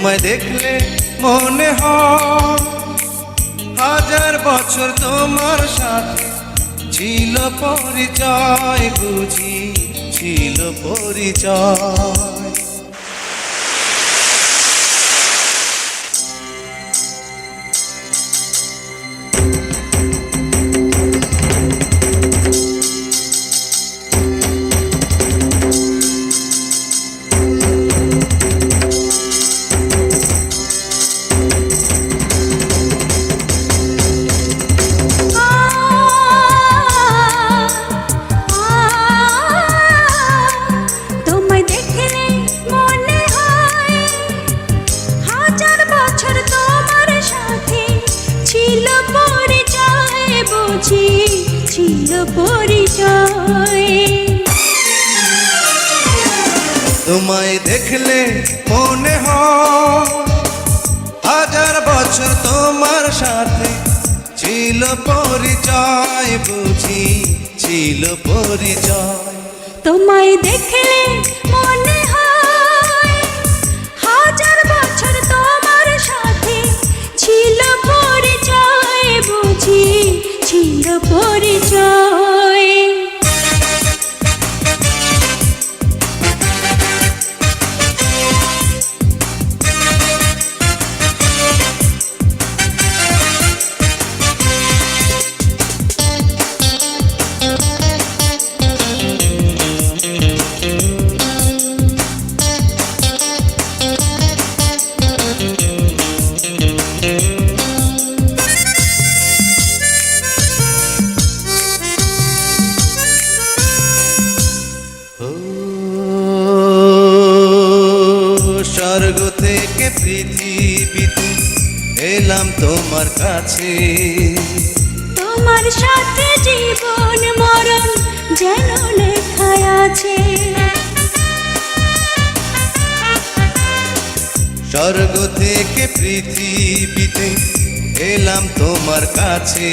তোমায় দেখলে মনে হয় হাজার বছর তোমার সাথে ছিল পরিচয়, বুঝি ছিল পরিচয়। ছিল পরিচয়। তোমায় দেখলে মনে হয় হাজার বছর তোমার সাথে ছিল পরিচয়, বুঝি ছিল পরিচয়। তোমায় দেখলে মনে হয় হাজার বছর তোমার সাথে ছিল পরিচয়, বুঝি ছিল পরিচয়। স্বর্গ থেকে পৃথিবীতে এলাম তোমার কাছে, তোমার সাথে জীবন মরণ যেন লেখা আছে। স্বর্গ থেকে পৃথিবীতে এলাম তোমার কাছে,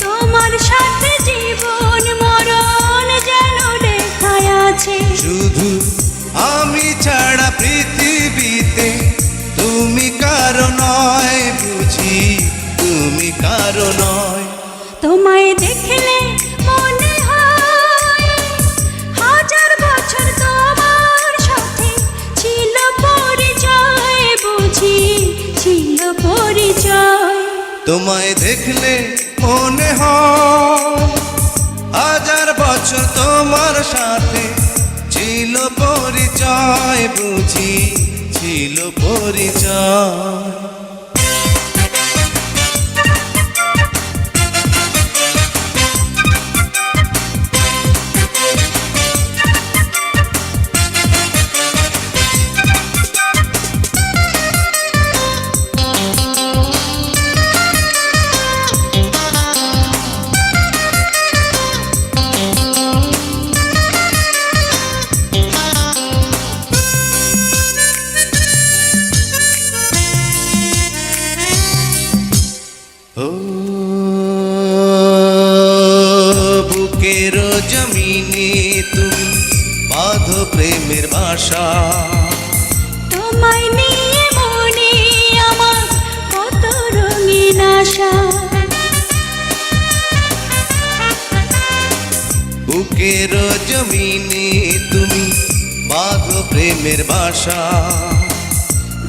তোমার সাথে জীবন মরণ যেন লেখা আছে। শুধু আমি ছাড়া পৃথিবীতে তুমি কারো নয়, বুঝি তুমি কারো নয়। তোমায় দেখলে মনে হয় হাজার বছর তোমার সাথে ছিল পরিচয়, বুঝি ছিল পরিচয়। তোমায় দেখলে মনে হয় হাজার বছর তোমার সাথে ছিল পরিচয়, বুঝি ছিল পরিচয়। বুকের জমিনে তুমি বাঁধো প্রেমের বাসা, তোমায় নিয়ে মনে আমার কত রঙিন আশা। বুকের জমিনে তুমি বাঁধো প্রেমের বাসা,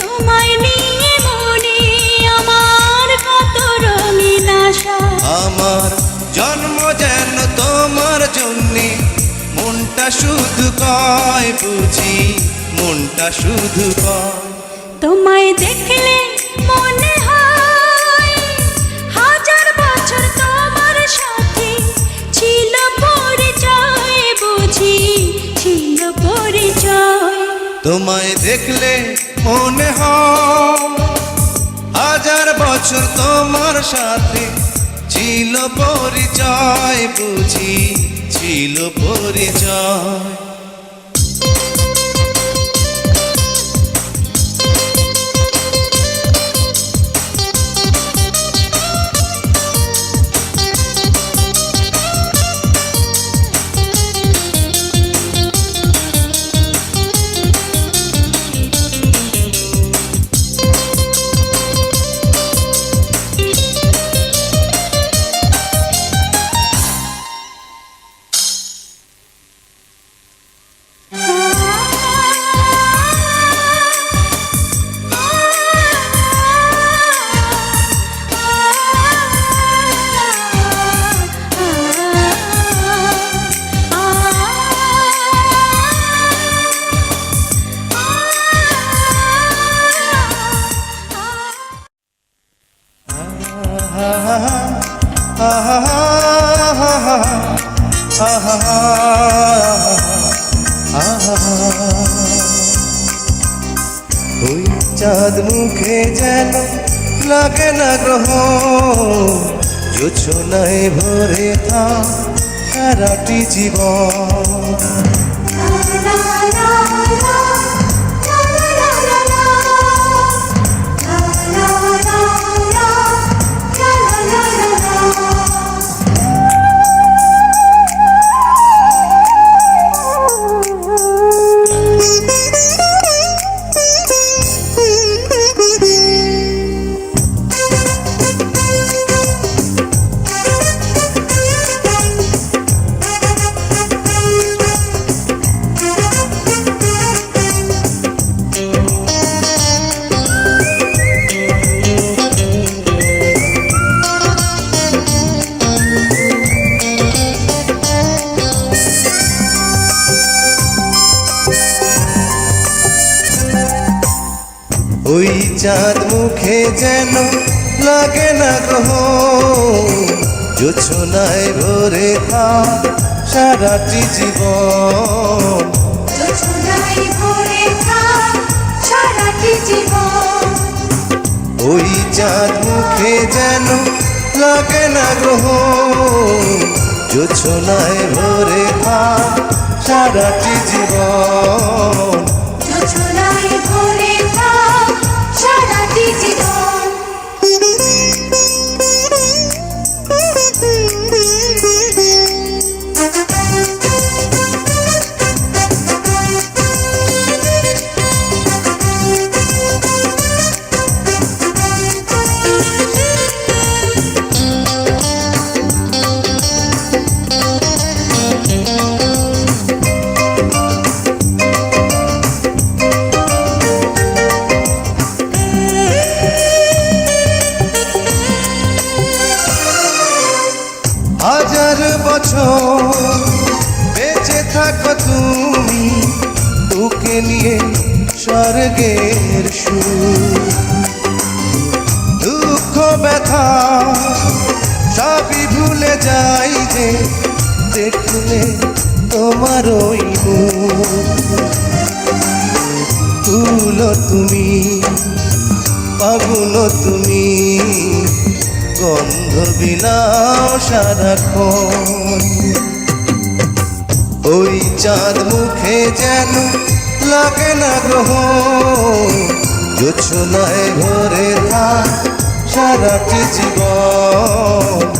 তোমায় নিয়ে মনে আমার কত রঙিন আশা। আমার জন্ম যেন তোমার জন্যে, মনটা শুধু কয়, বুঝি মনটা শুধু কয়। তোমায় দেখলে মনে হয় হাজার বছর তোমার সাথে ছিল পরিচয়, বুঝি ছিল পরিচয়। তোমায় দেখলে মনে হয় হাজার বছর তোমার সাথে ছিল পরিচয়, বুঝি ছিল পরিচয়। ওই চাঁদ মুখে যেন লাগে না গ্রহ, জোছনায় ভরে থাক সারাটি জীবন। ওই চাঁদ মুখে যেন লাগে না গ্রহ, জোছনায় ভরে থাক সারাটি জীবন। ওই চাঁদ মুখে যেন লাগে না গ্রহ, জোছনায় ভরে থাক সারাটি জীবন। হাজার বছর বেঁচে থাকো তুমি, তোকে নিয়ে স্বর্গের সুর। দুঃখ ব্যথা সবই ভুলে যাই যে দেখলে তোমার ওই মুখ। ফুল তুমি, পাগল তুমি, গন্ধ বিলাও সারাক্ষণ। ওই চাঁদ মুখে যেন লাগে না গ্রহ, জোছনায় ভরে থাক সারাটি জীবন।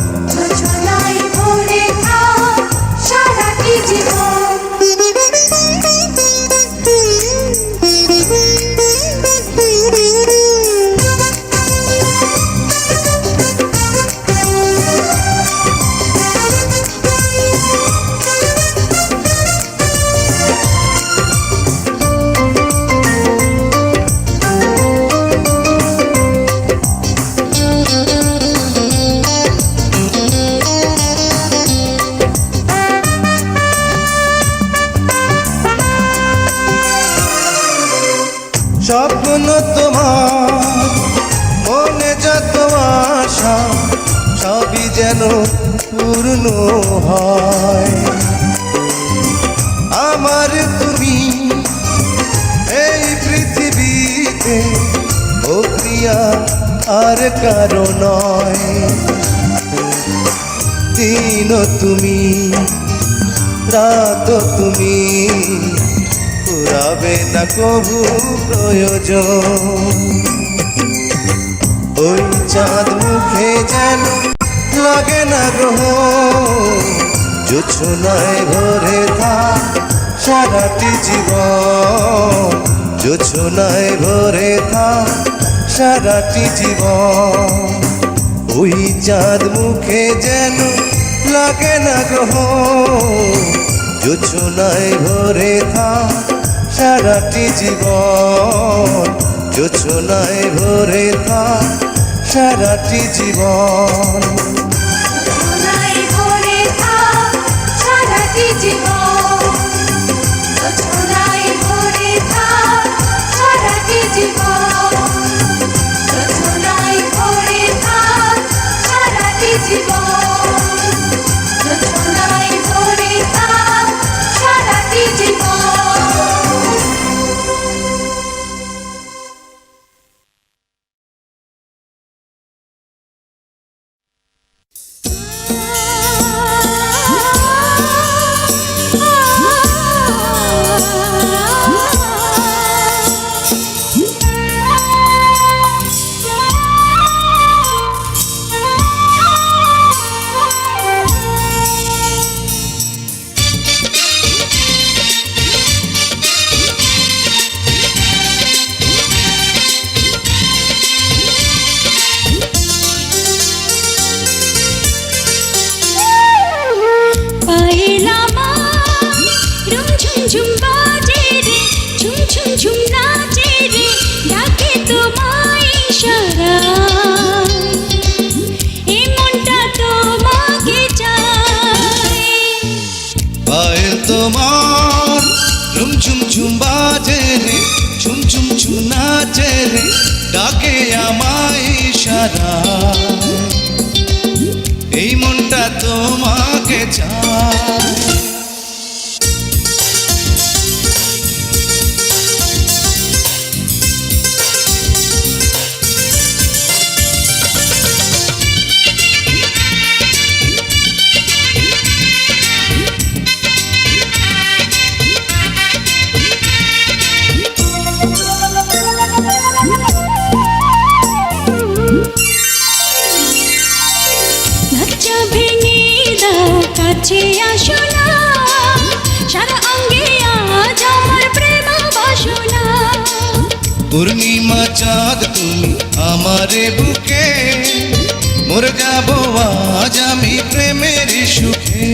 স্বপ্ন তোমার মনে যত আশা, সবই যেন পূর্ণ হয়। আমার তুমি এই পৃথিবীতে, ও প্রিয়া আর কারো নয়। দিন তুমি, রাত তুমি, ফুরাবে না কবু প্রয়োজন। ওই চাঁদ মুখে যেন লাগে না গ্রহ, জোছনায় ভরে থাক সারাটি জীবন। জোছনায় ভরে থাক সারাটি জীবন। ওই চাঁদ মুখে যেন লাগে না গ্রহ, জোছনায় ভরে থাক সারাটি জীবন। জোছনায় ভরে থাক সারাটি জীবন। ডাকে আমায় ইশারায়, এই মনটা তোমাকে চায়। ধাঁচা ভেঙে দাও কাছে আসো না, সারা অঙ্গে আজ আমার প্রেম বাসনা। পূর্ণিমা চাঁদ তুমি আমারে বুকে, মরে যাব আজ আমি প্রেমের সুখে।